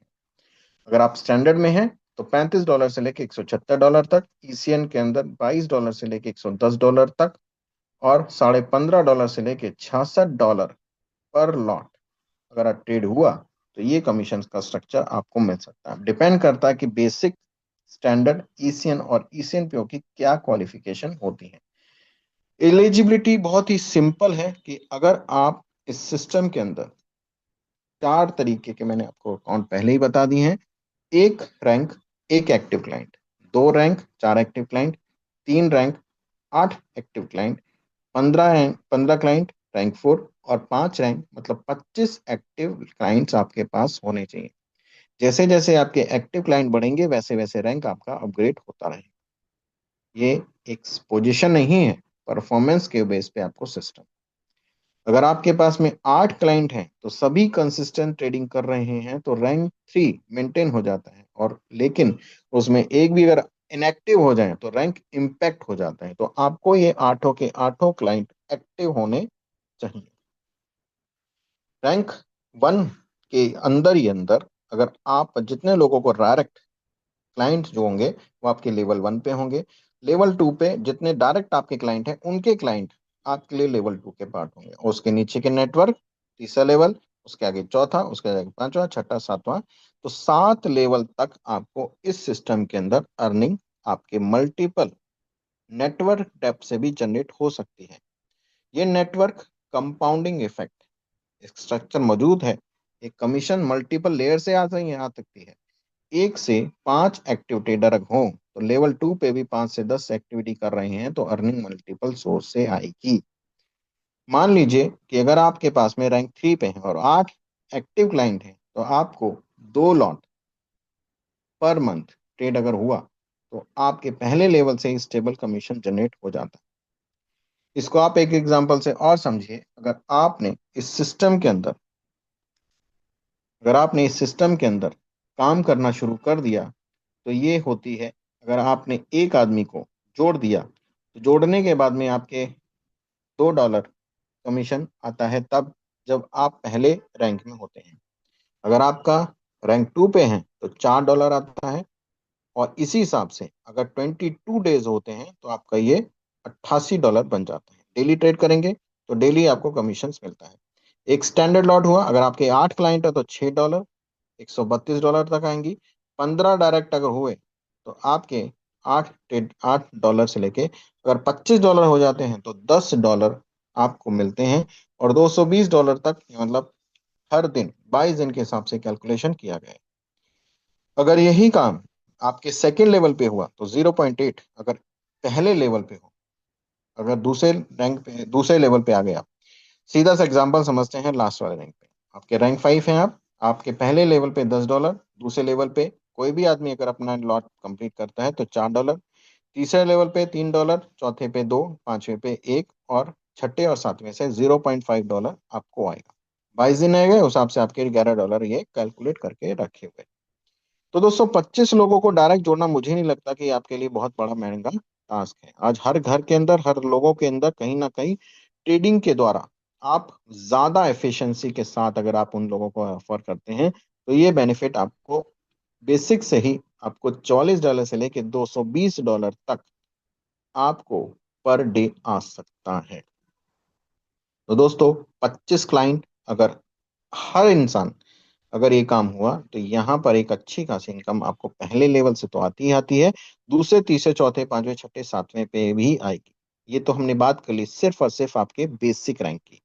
अगर आप स्टैंडर्ड में हैं तो $35 से लेके $176 तक, ईसीएन के अंदर $22 से लेके $110 तक, और $15.5 से लेके $66 पर लॉट अगर आप ट्रेड हुआ तो ये कमीशन का स्ट्रक्चर आपको मिल सकता है। डिपेंड करता है कि बेसिक, स्टैंडर्ड, ईसीएन और ईसीएन पीओ की क्या क्वालिफिकेशन होती है। एलिजिबिलिटी बहुत ही सिंपल है कि अगर आप इस सिस्टम के अंदर 4 तरीके के, मैंने आपको अकाउंट पहले ही बता दिए हैं। एक रैंक, एक active client, 2 rank, 4 active client, 3 rank, 8 active client, 15 client rank 4, और 5 रैंक मतलब 25 एक्टिव क्लाइंट्स आपके पास होने चाहिए। जैसे जैसे आपके एक्टिव क्लाइंट बढ़ेंगे वैसे वैसे रैंक आपका अपग्रेड होता रहेगा। ये एक पोजीशन नहीं है, परफॉर्मेंस के बेस पे आपको सिस्टम। अगर आपके पास में 8 क्लाइंट हैं तो सभी कंसिस्टेंट ट्रेडिंग कर रहे हैं तो रैंक 3 मेंटेन हो जाता है, और लेकिन उसमें एक भी अगर इनएक्टिव हो जाए तो रैंक इम्पैक्ट हो जाता है। तो आपको ये आठों के आठों क्लाइंट एक्टिव होने चाहिए। रैंक 1 के अंदर ही अंदर अगर आप जितने लोगों को डायरेक्ट क्लाइंट जो होंगे वो आपके लेवल 1 पे होंगे। लेवल 2 पे जितने डायरेक्ट आपके क्लाइंट हैं उनके क्लाइंट आपके लिए लेवल 2 के पार्ट होंगे, और उसके नीचे के नेटवर्क तीसरा लेवल, उसके आगे चौथा, उसके आगे पांचवा, छठा, सातवां। तो 7 लेवल तक आपको इस सिस्टम के अंदर अर्निंग आपके मल्टीपल नेटवर्क डेप्थ से भी जनरेट हो सकती है। ये नेटवर्क कंपाउंडिंग इफेक्ट स्ट्रक्चर मौजूद है। एक कमीशन मल्टीपल लेयर से आ सकती है। 1 से 5 एक्टिव ट्रेडर हो तो लेवल 2 पे भी 5 से 10 एक्टिविटी कर रहे हैं तो अर्निंग मल्टीपल सोर्स से आएगी। मान लीजिए कि अगर आपके पास में रैंक 3 पे है और 8 एक्टिव क्लाइंट हैं तो आपको 2 लॉट पर मंथ ट्रेड अगर हुआ तो आपके पहले लेवल से ही स्टेबल कमीशन जनरेट हो जाता है। इसको आप एक एग्जांपल से और समझिए। अगर आपने इस सिस्टम के अंदर काम करना शुरू कर दिया तो ये होती है, अगर आपने एक आदमी को जोड़ दिया तो जोड़ने के बाद में आपके $2 कमीशन आता है तब जब आप पहले रैंक में होते हैं। अगर आपका रैंक 2 पे है तो $4 आता है, और इसी हिसाब से अगर 22 डेज होते हैं तो आपका ये $88 बन जाता है। डेली ट्रेड करेंगे तो डेली आपको कमीशन मिलता है। एक स्टैंडर्ड लॉट हुआ, अगर आपके 8 क्लाइंट है तो $6, $132 तक आएंगी। 15 डायरेक्ट अगर हुए तो आपके 8 डॉलर से लेके अगर $25 हो जाते हैं तो $10 आपको मिलते हैं, और $220 तक, मतलब हर दिन 22 दिन के हिसाब से कैलकुलेशन किया गया है। अगर यही काम आपके सेकेंड लेवल पे हुआ तो 0.8, अगर पहले लेवल पे हो, अगर दूसरे लेवल पे आ गया। सीधा सा एग्जांपल समझते हैं लास्ट वाले रैंक पे। आपके रैंक 5 है, आप आपके पहले लेवल पे $10, दूसरे लेवल पे कोई भी आदमी अगर अपना लॉट कंप्लीट करता है तो $4, तीसरे लेवल पे $3, चौथे पे 2, पांचवे पे 1, और छठे और सातवें से $0.5 आपको आएगा। 22 दिन आएगा, उस हिसाब से आपके $11 ये कैलकुलेट करके रखे हुए। तो दोस्तों 25 लोगों को डायरेक्ट जोड़ना मुझे नहीं लगता कि आपके लिए बहुत बड़ा महंगा टास्क है। आज हर घर के अंदर, हर लोगों के अंदर कहीं ना कहीं ट्रेडिंग के द्वारा आप ज्यादा एफिशिएंसी के साथ अगर आप उन लोगों को ऑफर करते हैं तो ये बेनिफिट आपको बेसिक से ही आपको $44 से लेके $220 तक आपको पर डे आ सकता है। तो दोस्तों 25 क्लाइंट अगर हर इंसान अगर ये काम हुआ तो यहाँ पर एक अच्छी खासी इनकम आपको पहले लेवल से तो आती ही आती है, दूसरे तीसरे चौथे पांचवें छठे सातवें पे भी आएगी। ये तो हमने बात कर ली सिर्फ और सिर्फ आपके बेसिक रैंक की।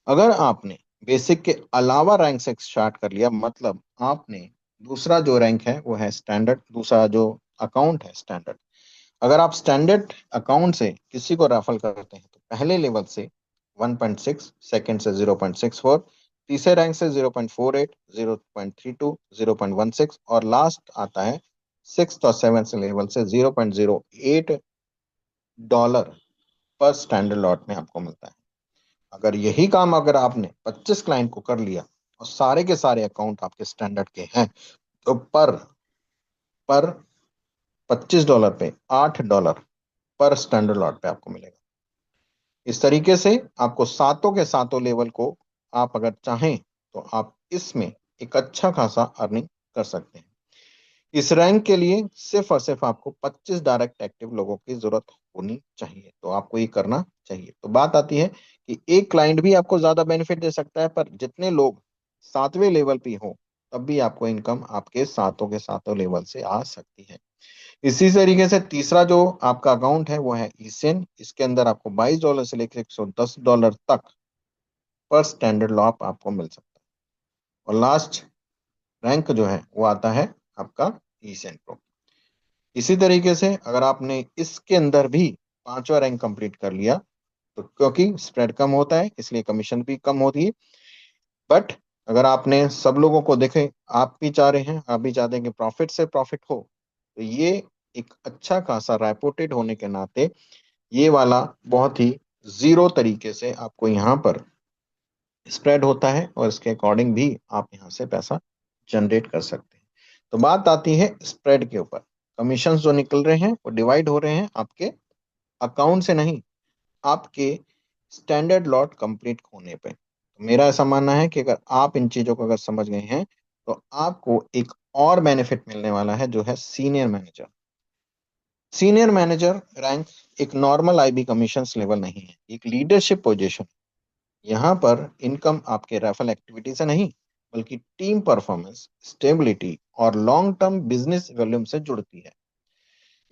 अगर आपने बेसिक के अलावा रैंक से स्टार्ट कर लिया, मतलब आपने दूसरा जो रैंक है वो है स्टैंडर्ड, दूसरा जो अकाउंट है स्टैंडर्ड। अगर आप स्टैंडर्ड अकाउंट से किसी को रेफर करते हैं तो पहले लेवल से 1.6, सेकंड से 0.64, तीसरे रैंक से 0.48, 0.32, 0.16 और लास्ट आता है सिक्स और सेवन लेवल से $0.08 पर स्टैंडर्ड लॉट में आपको मिलता है। अगर यही काम अगर आपने 25 क्लाइंट को कर लिया और सारे के सारे अकाउंट आपके स्टैंडर्ड के हैं तो पर पर $25 पे $8 पर स्टैंडर्ड लॉट पे आपको मिलेगा। इस तरीके से आपको सातों के सातों लेवल को आप अगर चाहें तो आप इसमें एक अच्छा खासा अर्निंग कर सकते हैं। इस रैंक के लिए सिर्फ और सिर्फ आपको 25 डायरेक्ट एक्टिव लोगों की जरूरत होनी चाहिए, तो आपको ये करना चाहिए। तो बात आती है कि एक क्लाइंट भी आपको ज्यादा बेनिफिट दे सकता है, पर जितने लोग सातवें लेवल पे हो तब भी आपको इनकम आपके सातों के सातों लेवल से आ सकती है। इसी तरीके से तीसरा जो आपका अकाउंट है वो है ईसेन। इसके अंदर आपको $22 से लेकर $110 तक पर स्टैंडर्ड लॉट आपको मिल सकता है। और लास्ट रैंक जो है वो आता है आपका ईसेन प्रो। इसी तरीके से अगर आपने इसके अंदर भी पांचवा रैंक कंप्लीट कर लिया तो क्योंकि स्प्रेड कम होता है इसलिए कमीशन भी कम होती है, बट अगर आपने सब लोगों को देखे, आप भी चाह रहे हैं, आप भी चाहते हैं कि प्रॉफिट से प्रॉफिट हो, तो ये एक अच्छा खासा रेपुटेड होने के नाते ये वाला बहुत ही जीरो तरीके से आपको यहाँ पर स्प्रेड होता है और इसके अकॉर्डिंग भी आप यहाँ से पैसा जनरेट कर सकते हैं। तो बात आती है स्प्रेड के ऊपर। कमीशन जो निकल रहे हैं वो डिवाइड हो रहे हैं आपके अकाउंट से नहीं, आपके स्टैंडर्ड लॉट कंप्लीट होने पे। तो मेरा ऐसा मानना है कि अगर आप इन चीजों को अगर समझ गए हैं तो आपको एक और बेनिफिट मिलने वाला है जो है senior manager. Senior manager rank एक नॉर्मल आईबी कमीशन लेवल नहीं है, एक लीडरशिप पोजीशन। यहाँ पर इनकम आपके रेफरल एक्टिविटी से नहीं बल्कि टीम परफॉर्मेंस, स्टेबिलिटी और लॉन्ग टर्म बिजनेस वॉल्यूम से जुड़ती है।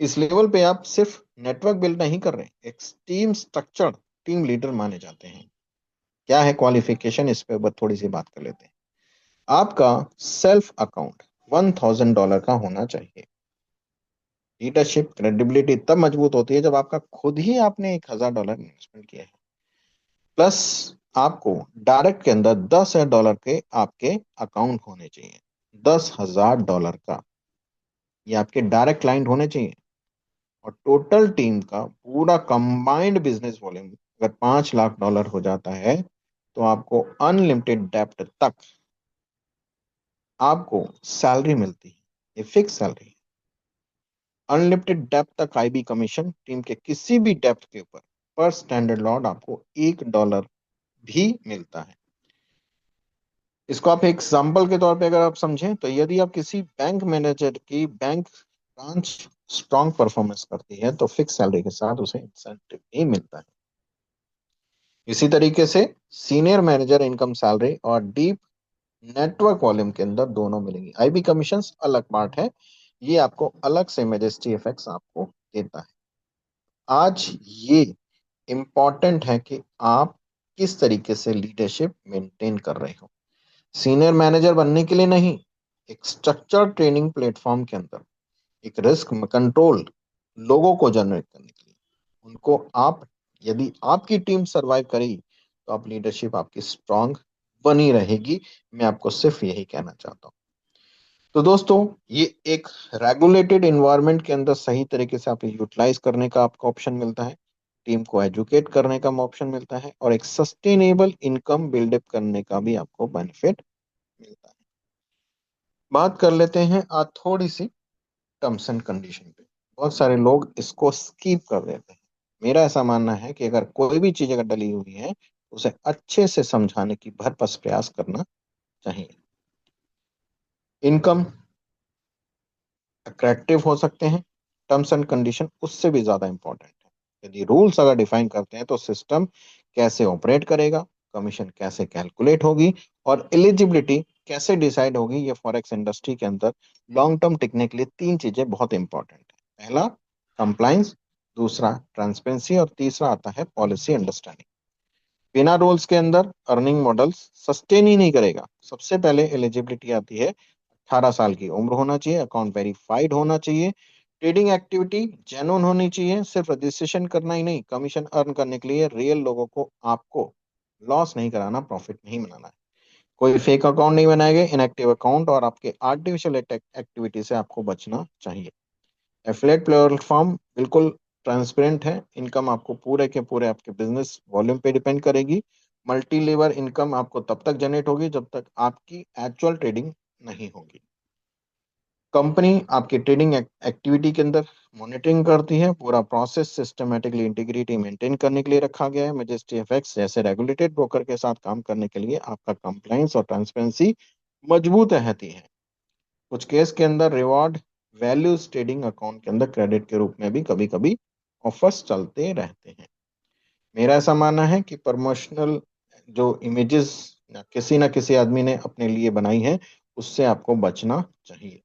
इस लेवल पे आप सिर्फ नेटवर्क बिल्ड नहीं कर रहे, एक टीम स्ट्रक्चर टीम लीडर माने जाते हैं। क्या है क्वालिफिकेशन, इस पे थोड़ी सी बात कर लेते हैं। आपका सेल्फ अकाउंट $1000 का होना चाहिए। लीडरशिप क्रेडिबिलिटी तब मजबूत होती है जब आपका खुद ही आपने $1000 इन्वेस्टमेंट किया है, प्लस आपको डायरेक्ट के अंदर $10,000 के आपके अकाउंट होने चाहिए। $10,000 का ये आपके डायरेक्ट क्लाइंट होने चाहिए। और टोटल टीम का पूरा कंबाइंड बिजनेस वॉल्यूम अगर $5 लाख हो जाता है तो आपको अनलिमिटेड डेप्ट तक आपको सैलरी मिलती है। ये फिक्स सैलरी। अनलिमिटेड डेप्थ तक आईबी कमीशन टीम के किसी भी डेप्थ के ऊपर पर स्टैंडर्ड लॉट आपको $1 भी मिलता है। इसको आप एक एग्जाम्पल के तौर पे अगर आप समझें तो यदि आप किसी बैंक मैनेजर की बैंक ब्रांच स्ट्रॉन्ग परफॉर्मेंस करती है तो फिक्स सैलरी के साथ उसे इंसेंटिव भी मिलता है। इसी तरीके से सीनियर मैनेजर इनकम सैलरी और डीप नेटवर्क वॉल्यूम के अंदर दोनों मिलेंगी। आईबी कमीशंस अलग पार्ट है, ये आपको अलग से मैजेस्टी इफेक्ट्स आपको देता है। आज ये इम्पॉर्टेंट है कि आप किस तरीके से लीडरशिप मेंटेन कर रहे हो। सीनियर मैनेजर बनने के लिए नहीं, एक स्ट्रक्चर ट्रेनिंग प्लेटफॉर्म के अंदर एक रिस्क कंट्रोल लोगों को जनरेट करने के लिए उनको आप, यदि आपकी टीम सरवाइव करेगी तो आप लीडरशिप आपकी स्ट्रांग बनी रहेगी। मैं आपको सिर्फ यही कहना चाहता हूँ। तो दोस्तों ये एक रेगुलेटेड इन्वायरमेंट के अंदर सही तरीके से आप यूटिलाइज करने का आपको ऑप्शन मिलता है, टीम को एजुकेट करने का ऑप्शन मिलता है और एक सस्टेनेबल इनकम बिल्डअप करने का भी आपको बेनिफिट मिलता है। बात कर लेते हैं आज थोड़ी सी टर्म्स एंड कंडीशन पे। बहुत सारे लोग इसको स्किप कर देते हैं। मेरा ऐसा मानना है कि अगर कोई भी चीज अगर डली हुई है उसे अच्छे से समझाने की भरपूर प्रयास करना चाहिए। इनकम अट्रैक्टिव हो सकते हैं, टर्म्स एंड कंडीशन उससे भी ज्यादा इंपॉर्टेंट है। यदि रूल्स अगर डिफाइन करते हैं तो सिस्टम कैसे ऑपरेट करेगा, कमीशन कैसे कैलकुलेट होगी और एलिजिबिलिटी कैसे डिसाइड होगी, ये फॉरेक्स इंडस्ट्री के अंदर लॉन्ग टर्म टिकने के लिए तीन चीजें बहुत इंपॉर्टेंट है। पहला कंप्लायंस, दूसरा ट्रांसपेरेंसी और तीसरा आता है पॉलिसी अंडरस्टैंडिंग। बिना रूल्स के अंदर अर्निंग मॉडल्स सस्टेन ही नहीं करेगा। सबसे पहले एलिजिबिलिटी आती है, 18 साल की उम्र होना चाहिए, अकाउंट वेरीफाइड होना चाहिए, ट्रेडिंग एक्टिविटी जेन्युइन होनी चाहिए, सिर्फ रजिस्ट्रेशन करना ही नहीं, कमीशन अर्न करने के लिए रियल लोगों को आपको लॉस नहीं कराना, प्रॉफिट नहीं बनाना है। कोई फेक अकाउंट नहीं बनाएंगे, इनएक्टिव अकाउंट और आपके आर्टिफिशियल एक्टिविटी से आपको बचना चाहिए। एफिलिएट प्लेटफॉर्म बिल्कुल ट्रांसपेरेंट है, इनकम आपको पूरे के पूरे आपके बिजनेस वॉल्यूम पे डिपेंड करेगी। मल्टी लेवल इनकम आपको तब तक जनरेट होगी जब तक आपकी एक्चुअल ट्रेडिंग नहीं होगी। कंपनी आपकी ट्रेडिंग एक्टिविटी के अंदर मॉनिटरिंग करती है, पूरा प्रोसेस सिस्टमेटिकली इंटीग्रिटी मेंटेन करने के लिए रखा गया है। मेजेस्टी एफएक्स जैसे रेगुलेटेड ब्रोकर के साथ काम करने के लिए आपका कंप्लायंस और ट्रांसपेरेंसी मजबूत रहती है। कुछ केस के अंदर रिवॉर्ड वैल्यूज ट्रेडिंग अकाउंट के अंदर क्रेडिट के रूप में भी कभी कभी ऑफर्स चलते रहते हैं। मेरा ऐसा मानना है कि प्रमोशनल जो इमेजेस किसी ना किसी आदमी ने अपने लिए बनाई है, उससे आपको बचना चाहिए।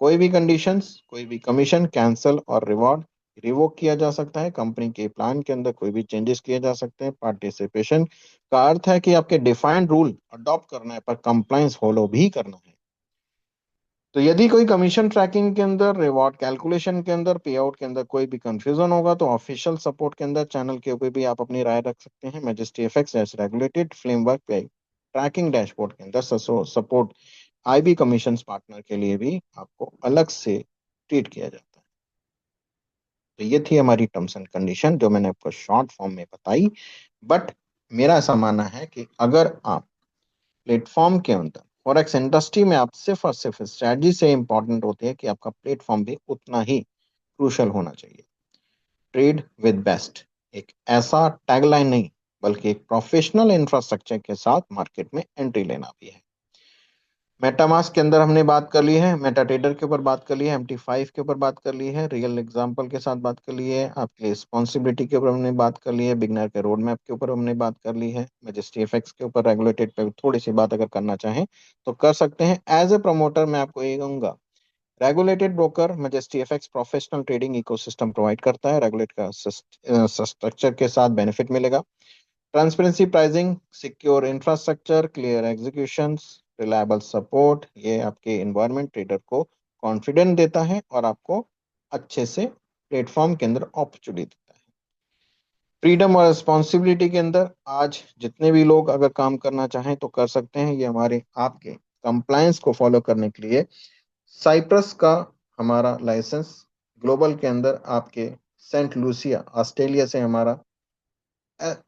कोई भी कंडीशंस, कोई भी कमीशन कैंसल और रिवॉर्ड रिवोक किया जा सकता है। कंपनी के प्लान के अंदर कोई भी चेंजेस किए जा सकते हैं। पार्टिसिपेशन का अर्थ है कि आपके डिफाइंड रूल अडॉप्ट करना है पर कंप्लायंस फॉलो भी करना है। तो यदि कोई कमीशन ट्रैकिंग के अंदर, रिवॉर्ड कैलकुलेशन के अंदर, पे आउट के अंदर कोई भी कंफ्यूजन होगा तो ऑफिशियल सपोर्ट के अंदर चैनल के ऊपर भी आप अपनी राय रख सकते हैं। मैजेस्टी एफएक्स जैसे रेगुलेटेड फ्रेमवर्क पे ट्रैकिंग डैशबोर्ड के अंदर सपोर्ट आईबी कमीशन पार्टनर के लिए भी आपको अलग से ट्रीट किया जाता है। तो ये थी हमारी टर्म्स एंड कंडीशन जो मैंने आपको शॉर्ट फॉर्म में बताई। बट मेरा ऐसा मानना है कि अगर आप प्लेटफॉर्म के अंदर फॉरेक्स इंडस्ट्री में, आप सिर्फ और सिर्फ स्ट्रेटजी से इंपॉर्टेंट होती है कि आपका प्लेटफॉर्म भी उतना ही क्रूशल होना चाहिए। ट्रेड विद बेस्ट एक ऐसा टैगलाइन नहीं, बल्कि एक प्रोफेशनल इंफ्रास्ट्रक्चर के साथ मार्केट में एंट्री लेना भी है। मेटामास्क के अंदर हमने बात कर ली है, मेटाट्रेडर के ऊपर बात कर ली है, MT5 के ऊपर बात कर ली है, रियल एग्जांपल के साथ बात कर ली है, आपकी रिस्पॉन्सिबिलिटी के ऊपर हमने बात कर ली है, बिगनर के रोड मैप के ऊपर हमने बात कर ली है, मैजेस्टी एफएक्स के ऊपर रेगुलेटेड पे थोड़ी सी बात अगर करना चाहें तो कर सकते हैं। एज ए प्रमोटर मैं आपको ये कहूंगा, regulated broker majesty FX professional trading ecosystem provide करता है। रेगुलेट का स्ट्रक्चर के साथ बेनिफिट मिलेगा। Transparency pricing, secure infrastructure, clear executions, reliable support, ये आपके इन्वायरमेंट ट्रेडर को कॉन्फिडेंट देता है और आपको अच्छे से प्लेटफॉर्म के अंदर अपॉर्चुनिटी देता है। फ्रीडम और रिस्पॉन्सिबिलिटी के अंदर आज जितने भी लोग अगर काम करना चाहें तो कर सकते हैं। ये हमारे आपके कंप्लायंस को फॉलो करने के लिए साइप्रस का हमारा लाइसेंस, ग्लोबल के अंदर आपके सेंट लूसिया ऑस्ट्रेलिया से हमारा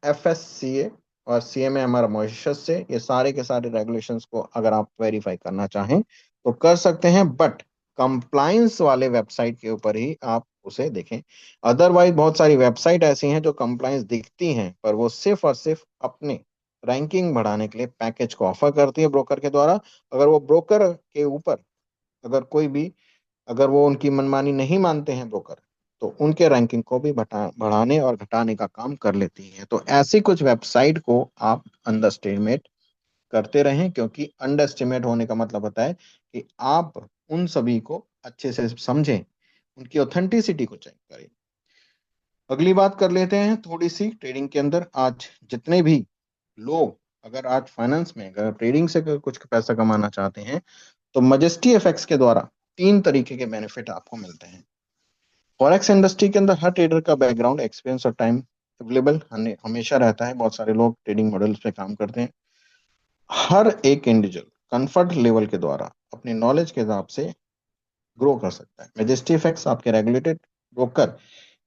FSCA और CMA हमारा मॉरिशस से, ये सारे के सारे रेगुलेशंस को अगर आप वेरीफाई करना चाहें तो कर सकते हैं। बट कंप्लायंस वाले वेबसाइट के ऊपर ही आप उसे देखें। अदरवाइज बहुत सारी वेबसाइट ऐसी हैं जो कंप्लायंस दिखती हैं पर वो सिर्फ और सिर्फ अपने रैंकिंग बढ़ाने के लिए पैकेज को ऑफर करती है ब्रोकर के द्वारा। अगर वो ब्रोकर के ऊपर अगर कोई भी, अगर वो उनकी मनमानी नहीं मानते हैं ब्रोकर, तो उनके रैंकिंग को भी बढ़ाने और घटाने का काम कर लेती है। तो ऐसी कुछ वेबसाइट को आप अंडर एस्टिमेट करते रहें, क्योंकि अंडर एस्टिमेट होने का मतलब होता है कि आप उन सभी को अच्छे से समझें, उनकी ऑथेंटिसिटी को चेक करें। अगली बात कर लेते हैं थोड़ी सी ट्रेडिंग के अंदर। आज जितने भी लोग अगर आज फाइनेंस में अगर ट्रेडिंग से अगर कुछ पैसा कमाना चाहते हैं तो मजेस्टी एफएक्स के द्वारा तीन तरीके के बेनिफिट आपको मिलते हैं। फॉरेक्स इंडस्ट्री के अंदर हर ट्रेडर का बैकग्राउंड, एक्सपीरियंस और टाइम अवेलेबल हमेशा रहता है। बहुत सारे लोग ट्रेडिंग मॉडल्स पे काम करते हैं। हर एक इंडिविजुअल कंफर्ट लेवल के द्वारा अपनी नॉलेज के हिसाब से ग्रो कर सकता है। मेजेस्टी एफएक्स आपके रेगुलेटेड ब्रोकर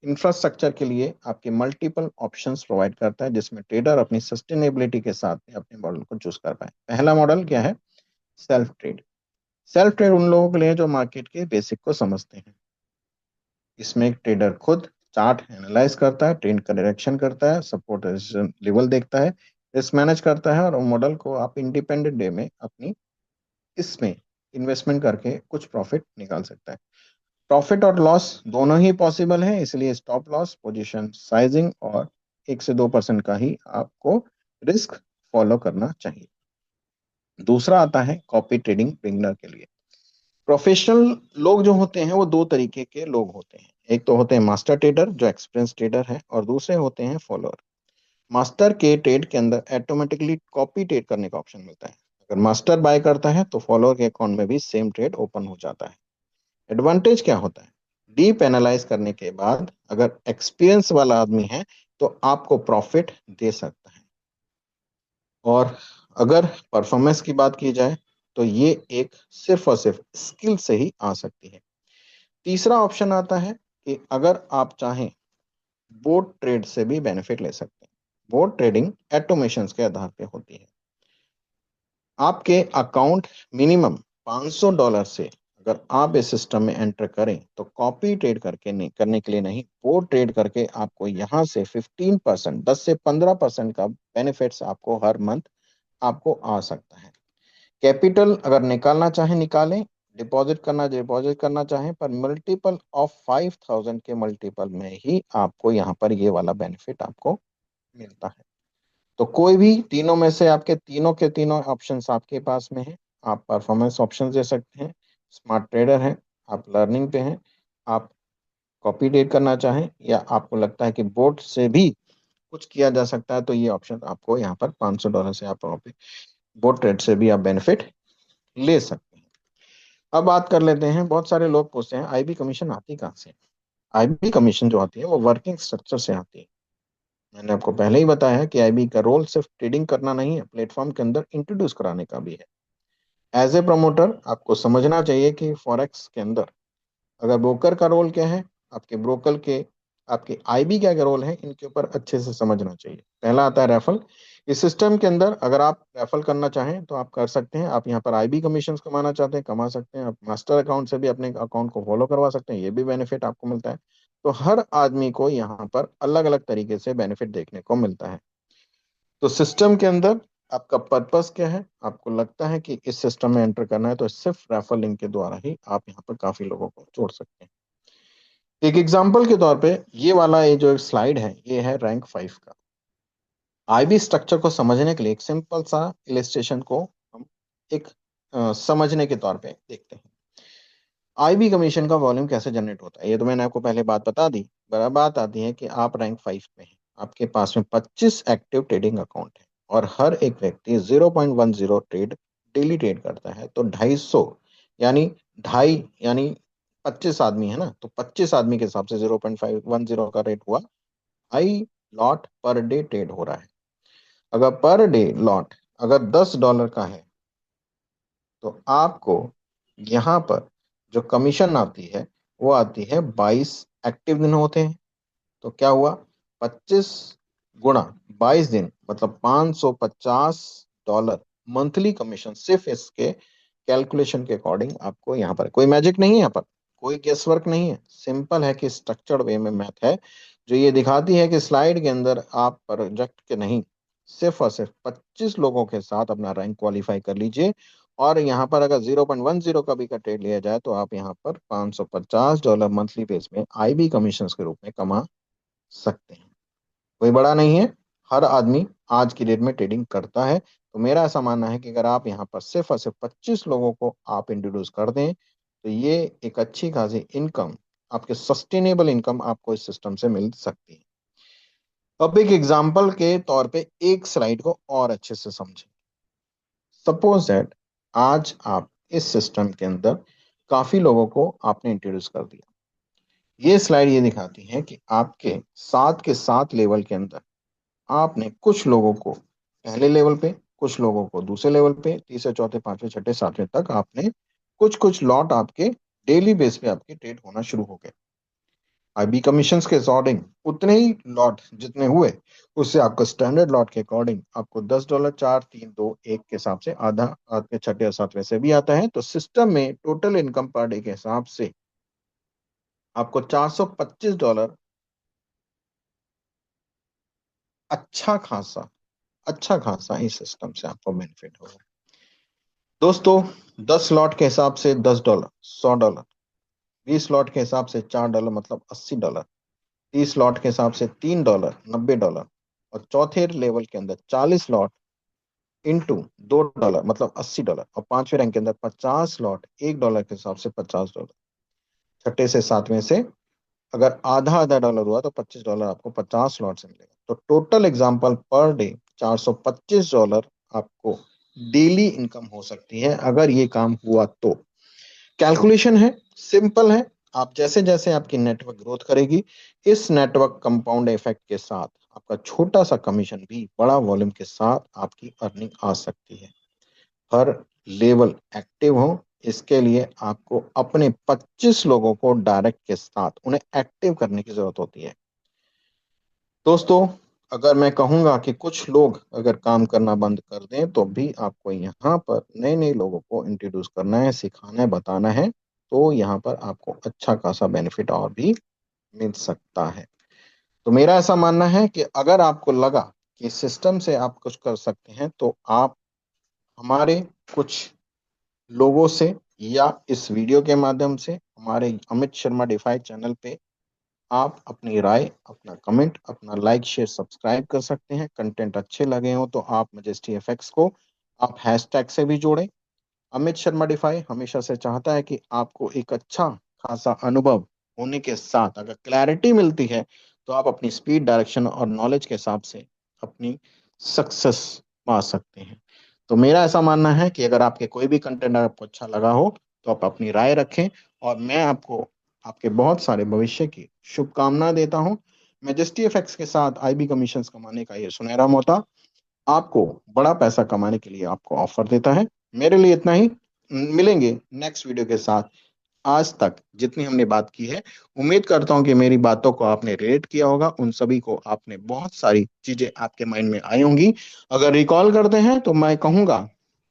इंफ्रास्ट्रक्चर के लिए आपके मल्टीपल ऑप्शंस प्रोवाइड करता है, जिसमें ट्रेडर अपनी सस्टेनेबिलिटी के साथ अपने मॉडल को चूज कर पाए। पहला मॉडल क्या है? Self trade. सेल्फ ट्रेड उन लोगों के लिए जो मार्केट के बेसिक को समझते हैं। इसमें एक ट्रेडर खुद चार्ट एनालाइज करता है, ट्रेंड करेक्शन करता है, सपोर्ट लेवल देखता है, रिस्क मैनेज करता है, और मॉडल को आप इंडिपेंडेंट डे में अपनी इसमें इन्वेस्टमेंट करके कुछ प्रॉफिट निकाल सकता है। प्रॉफिट और लॉस दोनों ही पॉसिबल है, इसलिए स्टॉप लॉस, पोजीशन साइजिंग और 1 से 2% का ही आपको रिस्क फॉलो करना चाहिए। दूसरा आता है कॉपी ट्रेडिंग बिगनर के लिए। प्रोफेशनल लोग जो होते हैं वो दो तरीके के लोग होते हैं। एक तो होते हैं मास्टर ट्रेडर जो एक्सपीरियंस ट्रेडर है, और दूसरे होते हैं फॉलोअर। मास्टर के ट्रेड के अंदर ऑटोमेटिकली कॉपी ट्रेड करने का ऑप्शन मिलता है। अगर मास्टर बाय करता है तो फॉलोअर के अकाउंट में भी सेम ट्रेड ओपन हो जाता है। एडवांटेज क्या होता है? डीप एनालाइज करने के बाद अगर एक्सपीरियंस वाला आदमी है तो आपको प्रॉफिट दे सकता है, और अगर परफॉर्मेंस की बात की जाए तो ये एक सिर्फ और सिर्फ स्किल से ही आ सकती है। तीसरा ऑप्शन आता है कि अगर आप चाहें बोट ट्रेड से भी बेनिफिट ले सकते हैं। बोट ट्रेडिंग ऑटोमेशन के आधार पे होती है। आपके अकाउंट मिनिमम $500 से अगर आप इस सिस्टम में एंटर करें तो कॉपी ट्रेड करके नहीं, करने के लिए नहीं, बोट ट्रेड करके आपको यहाँ से 15%, 10 से 15% का बेनिफिट्स आपको हर मंथ आपको आ सकता है। कैपिटल अगर निकालना चाहे निकालें, डिपॉजिट करना चाहें, पर मल्टीपल ऑफ 5,000 के मल्टीपल में ही आपको यहाँ पर ये वाला बेनिफिट आपको मिलता है। तो कोई भी तीनों में से आपके तीनों के तीनों ऑप्शंस आपके पास में है। आप परफॉर्मेंस ऑप्शन दे सकते हैं, स्मार्ट ट्रेडर हैं, आप लर्निंग पे हैं, आप कॉपी डेट करना चाहें, या आपको लगता है कि बोट से भी कुछ किया जा सकता है, तो ये ऑप्शन आपको यहाँ पर $500 से आप बोट ट्रेड से भी आप बेनिफिट ले सकते हैं। अब बात कर लेते हैं, बहुत सारे लोग पूछते हैं आईबी कमीशन आती कहाँ से? आईबी कमीशन जो आती है वो वर्किंग स्ट्रक्चर से आती है। मैंने आपको पहले ही बताया है कि आईबी का रोल सिर्फ ट्रेडिंग करना नहीं है, प्लेटफॉर्म के अंदर इंट्रोड्यूस कराने का भी है। एज ए प्रमोटर आपको समझना चाहिए कि फॉरेक्स के अंदर अगर ब्रोकर का रोल क्या है, आपके ब्रोकर के आपके आईबी क्या रोल है, इनके ऊपर अच्छे से समझना चाहिए। पहला आता है रेफल। इस सिस्टम के अंदर अगर आप रेफल करना चाहें तो आप कर सकते हैं। आप यहाँ पर आईबी कमीशन कमाना चाहते हैं, कमा सकते हैं। आप मास्टर अकाउंट से भी अपने अकाउंट को फॉलो करवा सकते हैं, ये भी बेनिफिट आपको मिलता है। तो हर आदमी को यहाँ पर अलग अलग तरीके से बेनिफिट देखने को मिलता है। तो सिस्टम के अंदर आपका पर्पस क्या है? आपको लगता है कि इस सिस्टम में एंटर करना है तो सिर्फ रेफर लिंक के द्वारा ही आप यहाँ पर काफी लोगों को जोड़ सकते हैं। एक एग्जाम्पल के तौर पे ये वाला ये जो स्लाइड है ये है रैंक 5 का। आईबी स्ट्रक्चर को समझने के लिए एक सिंपल सा इलिस्ट्रेशन को हम एक समझने के तौर पे देखते हैं। आईबी कमीशन का वॉल्यूम कैसे जनरेट होता है ये तो मैंने आपको पहले बात बता दी। बराबर बात आती है कि आप रैंक 5 पे हैं, आपके पास में 25 एक्टिव ट्रेडिंग अकाउंट है, और हर एक व्यक्ति 0.10 ट्रेड डेली ट्रेड करता है, तो 250 यानी ढाई यानी 25 आदमी है ना, तो 25 आदमी के हिसाब से 0.510 का रेट हुआ। I lot per day trade हो रहा है। अगर पर डे लॉट अगर $10 का है तो आपको यहाँ पर जो कमीशन आती है वो आती है 22 एक्टिव दिन होते हैं। तो क्या हुआ, 25 गुणा 22 दिन मतलब $550 मंथली कमीशन, सिर्फ इसके कैलकुलेशन के अकॉर्डिंग आपको यहाँ पर कोई मैजिक नहीं है, यहाँ पर कोई गेस वर्क नहीं है, सिंपल है कि स्ट्रक्चर्ड वे में मैथ है जो ये दिखाती है कि स्लाइड के अंदर आप प्रोजेक्ट के नहीं, सिर्फ और सिर्फ 25 लोगों के साथ अपना रैंक क्वालिफाई कर लीजिए, और यहाँ पर अगर 0.10 का भी का ट्रेड लिया जाए तो आप यहाँ पर $550 मंथली बेस में आईबी कमीशन के रूप में कमा सकते हैं। कोई बड़ा नहीं है, हर आदमी आज की डेट में ट्रेडिंग करता है। तो मेरा ऐसा मानना है कि अगर आप यहाँ पर सिर्फ और सिर्फ 25 लोगों को आप इंट्रोड्यूस कर दें तो ये एक अच्छी खासी इनकम, आपके सस्टेनेबल इनकम आपको इस सिस्टम से मिल सकती है। अब एक एग्जांपल के तौर पे एक स्लाइड को और अच्छे से समझें। सपोज दैट आज आप इस सिस्टम के अंदर काफी लोगों को आपने इंट्रोड्यूस कर दिया। ये स्लाइड ये दिखाती है कि आपके सात के सात लेवल के अंदर आपने कुछ लोगों को पहले लेवल पे, कुछ लोगों को दूसरे लेवल पे, तीसरे चौथे पांचवें छठे सातवें तक आपने कुछ कुछ लॉट आपके डेली बेस पे आपके ट्रेड होना शुरू हो गए। आईबी कमीशन के अकॉर्डिंग उतने ही लॉट जितने हुए उससे आपको स्टैंडर्ड लॉट के अकॉर्डिंग आपको $10 4 3 2 1 के हिसाब से आधा आपके छठे और सातवें से भी आता है। तो सिस्टम में टोटल इनकम पर डे के हिसाब से आपको $425 अच्छा खासा इस सिस्टम से आपको बेनिफिट होगा। दोस्तों, 10 स्लॉट के हिसाब से $10, $100, 20 स्लॉट के हिसाब से $4 मतलब $80, 30 स्लॉट के हिसाब से $3 $90, और चौथे लेवल के अंदर 40 स्लॉट इंटू $2 मतलब $80, और पांचवें रैंक के अंदर 50 स्लॉट $1 के हिसाब से $50। छठे से सातवें से अगर आधा आधा डॉलर हुआ तो $25 आपको 50 स्लॉट से मिलेगा। तो टोटल एग्जाम्पल पर डे $425 आपको डेली इनकम हो सकती है अगर ये काम हुआ तो। कैलकुलेशन है, सिंपल है। आप जैसे जैसे आपकी नेटवर्क ग्रोथ करेगी, इस नेटवर्क कंपाउंड इफेक्ट के साथ आपका छोटा सा कमीशन भी बड़ा वॉल्यूम के साथ आपकी अर्निंग आ सकती है। हर लेवल एक्टिव हो, इसके लिए आपको अपने 25 लोगों को डायरेक्ट के साथ उन्हें एक्टिव करने की जरूरत होती है। दोस्तों, अगर मैं कहूंगा कि कुछ लोग अगर काम करना बंद कर दें तो भी आपको यहाँ पर नए नए लोगों को इंट्रोड्यूस करना है, सिखाना है, बताना है, तो यहाँ पर आपको अच्छा खासा बेनिफिट और भी मिल सकता है। तो मेरा ऐसा मानना है कि अगर आपको लगा कि सिस्टम से आप कुछ कर सकते हैं तो आप हमारे कुछ लोगों से या इस वीडियो के माध्यम से हमारे अमित शर्मा डिफाई चैनल पे आप अपनी राय, अपना कमेंट, अपना लाइक, शेयर, सब्सक्राइब कर सकते हैं। कंटेंट अच्छे लगे हो तो आप मजेस्टी एफएक्स को आप हैशटैग से भी जोड़ें। अमित शर्मा डिफाई हमेशा से चाहता है कि आपको एक अच्छा खासा अनुभव होने के साथ अगर क्लैरिटी मिलती है तो आप अपनी स्पीड, डायरेक्शन और नॉलेज के हिसाब से अपनी सक्सेस पा सकते हैं। तो मेरा ऐसा मानना है कि अगर आपके कोई भी कंटेंट आपको अच्छा लगा हो तो आप अपनी राय रखें, और मैं आपको आपके बहुत सारे भविष्य की शुभकामना देता हूं। मेजेस्टी एफएक्स के साथ आईबी कमीशन कमाने का ये सुनहरा मौका आपको बड़ा पैसा कमाने के लिए आपको ऑफर देता है। मेरे लिए इतना ही। मिलेंगे नेक्स्ट वीडियो के साथ। आज तक जितनी हमने बात की है, उम्मीद करता हूं कि मेरी बातों को आपने रिलेट किया होगा, उन सभी को आपने बहुत सारी चीजें आपके माइंड में आई होंगी। अगर रिकॉल करते हैं तो मैं कहूंगा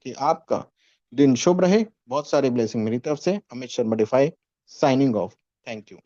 कि आपका दिन शुभ रहे। बहुत सारी ब्लेसिंग मेरी तरफ से। Amit Sharma defy signing off. Thank you.